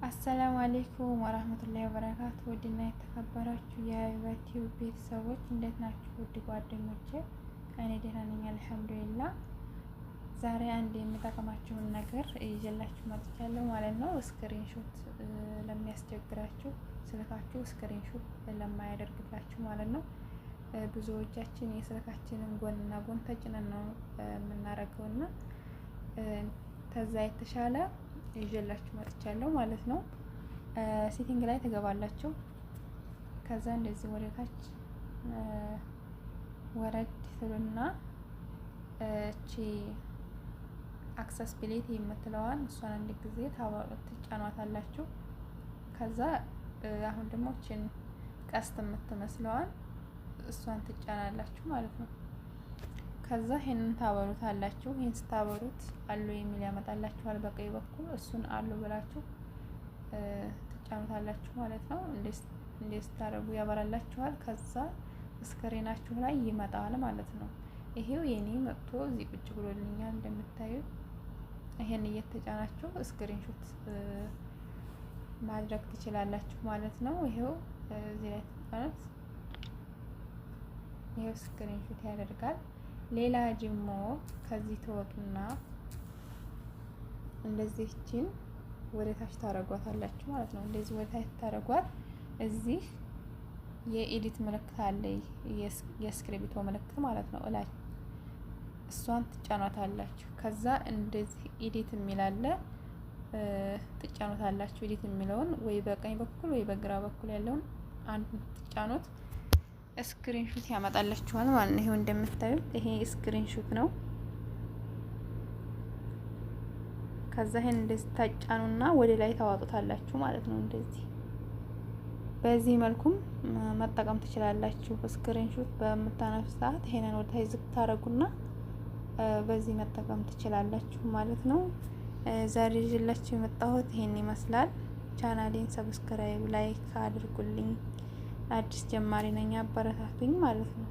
አሰላሙ አሌይኩም ወራህመቱላሂ ወበረካቱ። ውድና የተከበራችሁ የዩቲዩብ ቤተሰቦች እንዴት ናችሁ? ውድ ጓደኞቼ እኔ ደህና ነኝ አልሐምዱሊላህ። ዛሬ አንድ የሚጠቅማችሁን ነገር ይዤላችሁ መጥቻለሁ ማለት ነው። ስክሪንሾት ለሚያስቸግራችሁ ስልካችሁ ስክሪንሾት ለማያደርግላችሁ ማለት ነው። ብዙዎቻችን የስልካችንን ጎንና ጎን ተጭነን ነው የምናደርገውና ከዛ የተሻለ ይዤላችሁ መጥቻለሁ ማለት ነው። ሴቲንግ ላይ ትገባላችሁ። ከዛ እንደዚህ ወደ ታች ወረድ ትሉና እቺ አክሰስቢሊቲ የምትለዋን እሷን አንድ ጊዜ ትጫኗታላችሁ። ከዛ አሁን ደግሞ እቺን ቀስት የምትመስለዋን እሷን ትጫናላችሁ ማለት ነው። ከዛ ይሄንን ታበሩታላችሁ። ይሄን ስታበሩት አሉ የሚል ያመጣላችኋል በቀኝ በኩል። እሱን አሉ ብላችሁ ትጫኑታላችሁ ማለት ነው። እንዴት ስታደርጉ ያበራላችኋል። ከዛ ስክሪናችሁ ላይ ይመጣል ማለት ነው። ይሄው የኔ መጥቶ እዚህ ቁጭ ብሎልኛል እንደምታዩት። ይሄን እየተጫናችሁ ስክሪንሾት ማድረግ ትችላላችሁ ማለት ነው። ይሄው እዚህ ላይ ተጫኑት። ይሄው ስክሪንሾት ያደርጋል። ሌላ ጅሞ ከዚህ ትወጡና እንደዚህ እቺን ወደ ታች ታረጓታላችሁ ማለት ነው። እንደዚህ ወደ ታች ታረጓት። እዚህ የኤዲት ምልክት አለ፣ የስክሪፕቶ ምልክት ማለት ነው እላይ እሷን ትጫኗታላችሁ። ከዛ እንደዚህ ኤዲት የሚላለ ትጫኑታላችሁ። ኤዲት የሚለውን ወይ በቀኝ በኩል ወይ በግራ በኩል ያለውን አንዱ ትጫኑት። ስክሪንሹት ያመጣላችኋል ማለት ነው። ይሄው እንደምታዩት ይሄ ስክሪንሹት ነው። ከዛ ይሄን እንደዚህ ታጫኑና ወደ ላይ ታዋጡታላችሁ ማለት ነው። እንደዚህ በዚህ መልኩም መጠቀም ትችላላችሁ። ስክሪንሹት በምታነሱ ሰዓት ይሄንን ወደ ታች ዝቅ ታረጉና በዚህ መጠቀም ትችላላችሁ ማለት ነው። ዛሬ ይዤላችሁ የመጣሁት ይሄን ይመስላል። ቻናሌን ሰብስክራይብ፣ ላይክ አድርጉልኝ። አዲስ ጀማሪ ነኝ፣ አበረታቱኝ ማለት ነው።